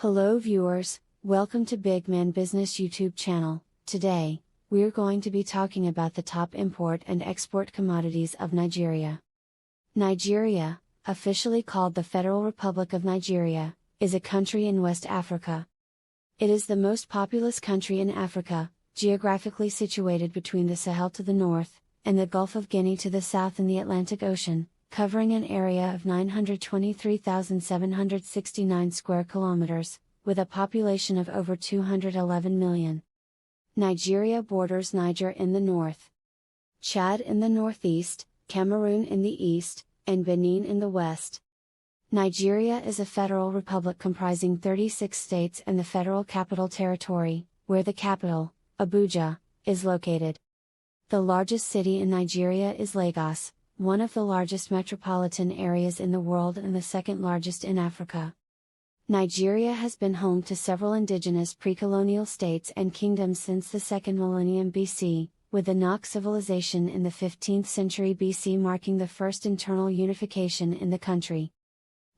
Hello viewers, welcome to Big Man Business YouTube channel. Today, we're going to be talking about the top import and export commodities of Nigeria. Nigeria, officially called the Federal Republic of Nigeria, is a country in West Africa. It is the most populous country in Africa, geographically situated between the Sahel to the north, and the Gulf of Guinea to the south in the Atlantic Ocean, covering an area of 923,769 square kilometers, with a population of over 211 million. Nigeria borders Niger in the north, Chad in the northeast, Cameroon in the east, and Benin in the west. Nigeria is a federal republic comprising 36 states and the Federal Capital Territory, where the capital, Abuja, is located. The largest city in Nigeria is Lagos, one of the largest metropolitan areas in the world and the second largest in Africa. Nigeria has been home to several indigenous pre-colonial states and kingdoms since the 2nd millennium BC, with the Nok civilization in the 15th century BC marking the first internal unification in the country.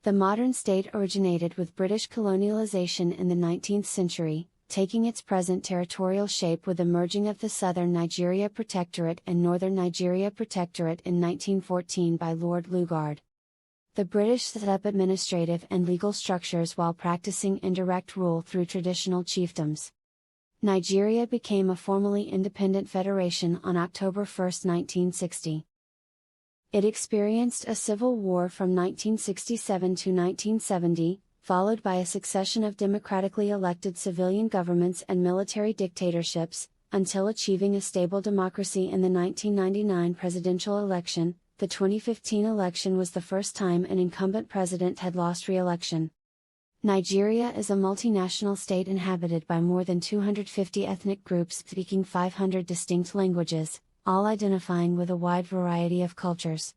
The modern state originated with British colonialization in the 19th century, taking its present territorial shape with the merging of the Southern Nigeria Protectorate and Northern Nigeria Protectorate in 1914 by Lord Lugard. The British set up administrative and legal structures while practicing indirect rule through traditional chiefdoms. Nigeria became a formally independent federation on October 1, 1960. It experienced a civil war from 1967 to 1970, followed by a succession of democratically elected civilian governments and military dictatorships, until achieving a stable democracy in the 1999 presidential election. The 2015 election was the first time an incumbent president had lost re-election. Nigeria is a multinational state inhabited by more than 250 ethnic groups speaking 500 distinct languages, all identifying with a wide variety of cultures.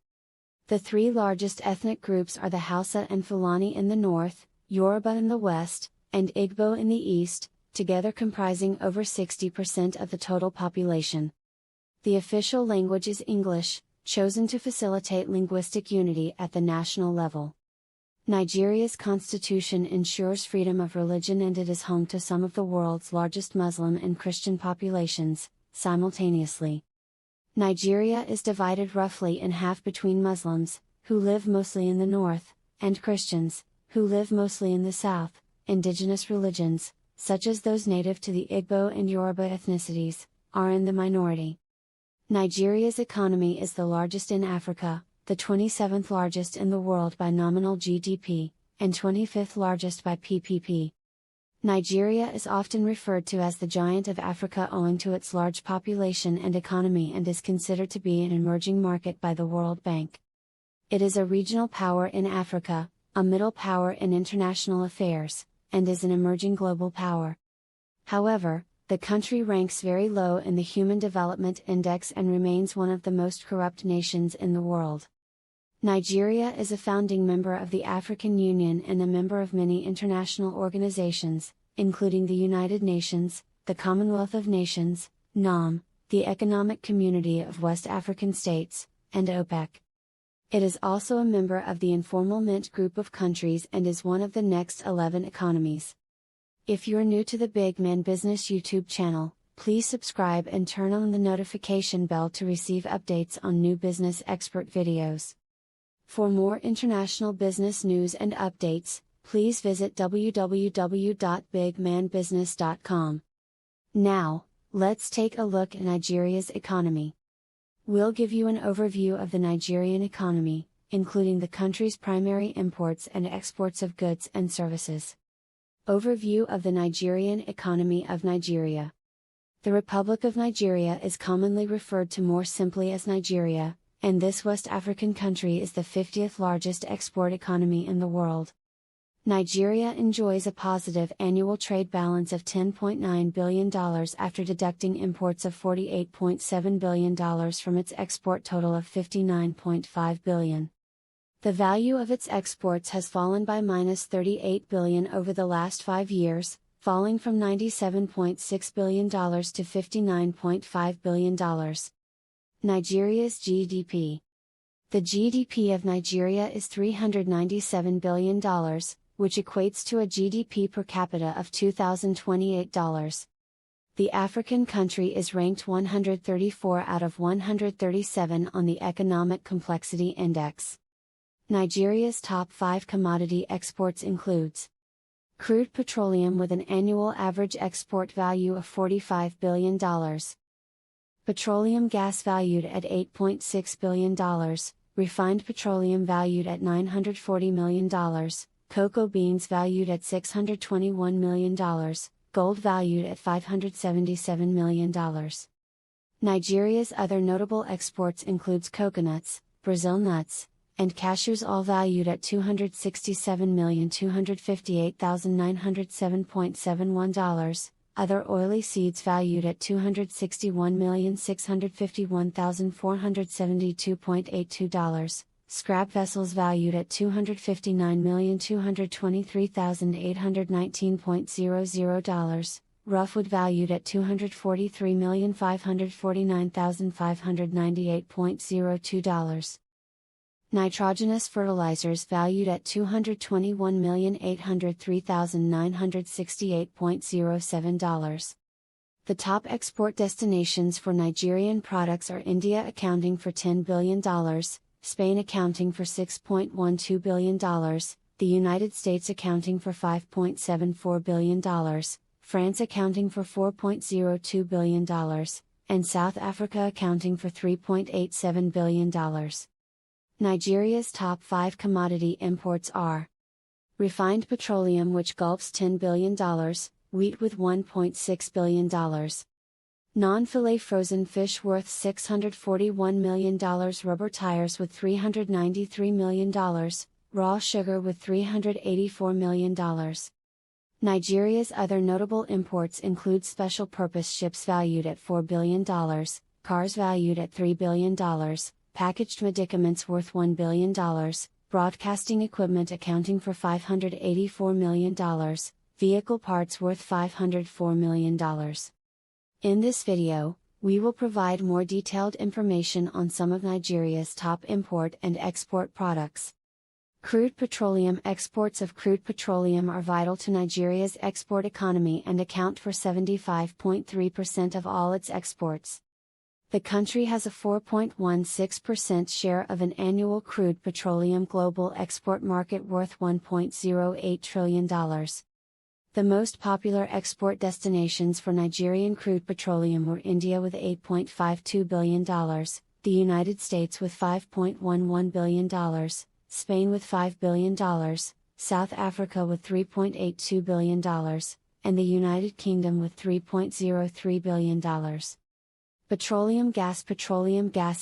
The three largest ethnic groups are the Hausa and Fulani in the north, Yoruba in the west, and Igbo in the east, together comprising over 60% of the total population. The official language is English, chosen to facilitate linguistic unity at the national level. Nigeria's constitution ensures freedom of religion and it is home to some of the world's largest Muslim and Christian populations, simultaneously. Nigeria is divided roughly in half between Muslims, who live mostly in the north, and Christians, who live mostly in the south. Indigenous religions, such as those native to the Igbo and Yoruba ethnicities, are in the minority. Nigeria's economy is the largest in Africa, the 27th largest in the world by nominal GDP, and 25th largest by PPP. Nigeria is often referred to as the giant of Africa owing to its large population and economy and is considered to be an emerging market by the World Bank. It is a regional power in Africa, a middle power in international affairs, and is an emerging global power. However, the country ranks very low in the Human Development Index and remains one of the most corrupt nations in the world. Nigeria is a founding member of the African Union and a member of many international organizations, including the United Nations, the Commonwealth of Nations, NAM, the Economic Community of West African States, and OPEC. It is also a member of the Informal Mint group of countries and is one of the next 11 economies. If you're new to the Big Man Business YouTube channel, please subscribe and turn on the notification bell to receive updates on new business expert videos. For more international business news and updates, please visit www.bigmanbusiness.com. Now, let's take a look at Nigeria's economy. We'll give you an overview of the Nigerian economy, including the country's primary imports and exports of goods and services. Overview of the Nigerian economy of Nigeria. The Republic of Nigeria is commonly referred to more simply as Nigeria, and this West African country is the 50th largest export economy in the world. Nigeria enjoys a positive annual trade balance of $10.9 billion after deducting imports of $48.7 billion from its export total of $59.5 billion. The value of its exports has fallen by -$38 billion over the last 5 years, falling from $97.6 billion to $59.5 billion. Nigeria's GDP. The GDP of Nigeria is $397 billion, which equates to a GDP per capita of $2,028. The African country is ranked 134 out of 137 on the Economic Complexity Index. Nigeria's top 5 commodity exports includes crude petroleum with an annual average export value of $45 billion. Petroleum gas valued at $8.6 billion, refined petroleum valued at $940 million, cocoa beans valued at $621 million, gold valued at $577 million. Nigeria's other notable exports includes coconuts, Brazil nuts, and cashews, all valued at $267,258,907.71, other oily seeds valued at $261,651,472.82, scrap vessels valued at $259,223,819.00, roughwood valued at $243,549,598.02. Nitrogenous fertilizers valued at $221,803,968.07. The top export destinations for Nigerian products are India, accounting for $10 billion, Spain accounting for $6.12 billion, the United States accounting for $5.74 billion, France accounting for $4.02 billion, and South Africa accounting for $3.87 billion. Nigeria's top 5 commodity imports are refined petroleum, which gulps $10 billion, wheat with $1.6 billion, non-fillet frozen fish worth $641 million, rubber tires with $393 million, raw sugar with $384 million. Nigeria's other notable imports include special purpose ships valued at $4 billion, cars valued at $3 billion, packaged medicaments worth $1 billion, broadcasting equipment accounting for $584 million, vehicle parts worth $504 million. In this video, we will provide more detailed information on some of Nigeria's top import and export products. Crude petroleum. Exports of crude petroleum are vital to Nigeria's export economy and account for 75.3% of all its exports. The country has a 4.16% share of an annual crude petroleum global export market worth $1.08 trillion. The most popular export destinations for Nigerian crude petroleum were India with $8.52 billion, the United States with $5.11 billion, Spain with $5 billion, South Africa with $3.82 billion, and the United Kingdom with $3.03 billion. Petroleum gas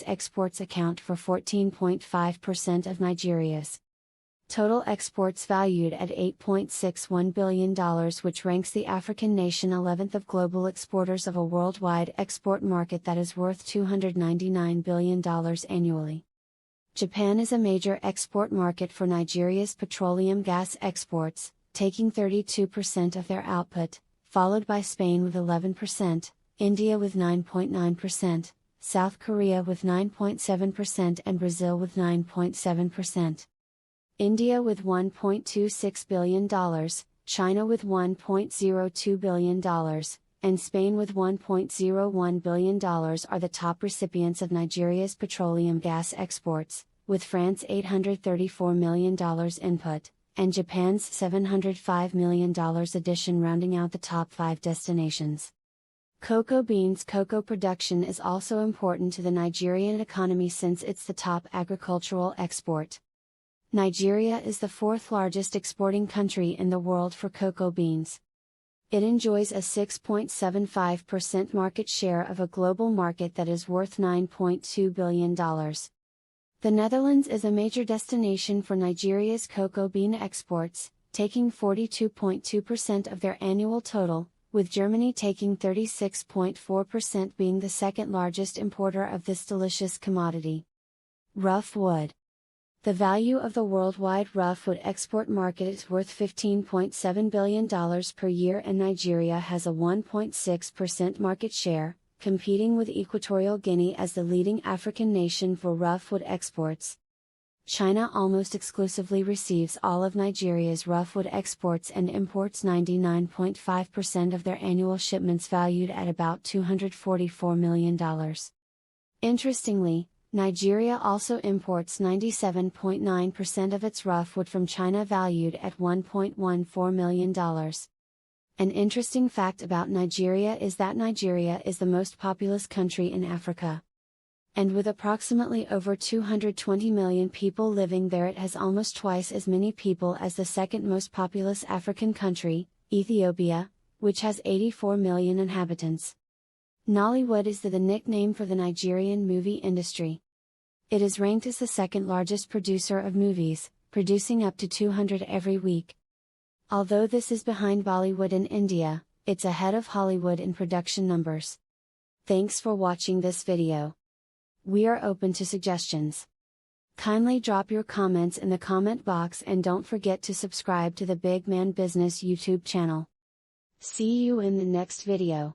exports account for 14.5% of Nigeria's total exports, valued at $8.61 billion, which ranks the African nation 11th of global exporters of a worldwide export market that is worth $299 billion annually. Japan is a major export market for Nigeria's petroleum gas exports, taking 32% of their output, followed by Spain with 11%, India with 9.9%, South Korea with 9.7%, and Brazil with 9.7%. India with $1.26 billion, China with $1.02 billion, and Spain with $1.01 billion are the top recipients of Nigeria's petroleum gas exports, with France $834 million input, and Japan's $705 million addition rounding out the top 5 destinations. Cocoa beans. Cocoa production is also important to the Nigerian economy since it's the top agricultural export. Nigeria is the 4th largest exporting country in the world for cocoa beans. It enjoys a 6.75% market share of a global market that is worth $9.2 billion. The Netherlands is a major destination for Nigeria's cocoa bean exports, taking 42.2% of their annual total, with Germany taking 36.4%, being the 2nd largest importer of this delicious commodity. Rough wood. The value of the worldwide rough wood export market is worth $15.7 billion per year, and Nigeria has a 1.6% market share, competing with Equatorial Guinea as the leading African nation for rough wood exports. China almost exclusively receives all of Nigeria's rough wood exports and imports 99.5% of their annual shipments, valued at about $244 million. Interestingly, Nigeria also imports 97.9% of its rough wood from China, valued at $1.14 million. An interesting fact about Nigeria is that Nigeria is the most populous country in Africa. And with approximately over 220 million people living there, it has almost twice as many people as the second most populous African country, Ethiopia, which has 84 million inhabitants. Nollywood is the nickname for the Nigerian movie industry. It is ranked as the second largest producer of movies, producing up to 200 every week. Although this is behind Bollywood in India, it's ahead of Hollywood in production numbers. Thanks for watching this video. We are open to suggestions. Kindly drop your comments in the comment box and don't forget to subscribe to the Big Man Business YouTube channel. See you in the next video.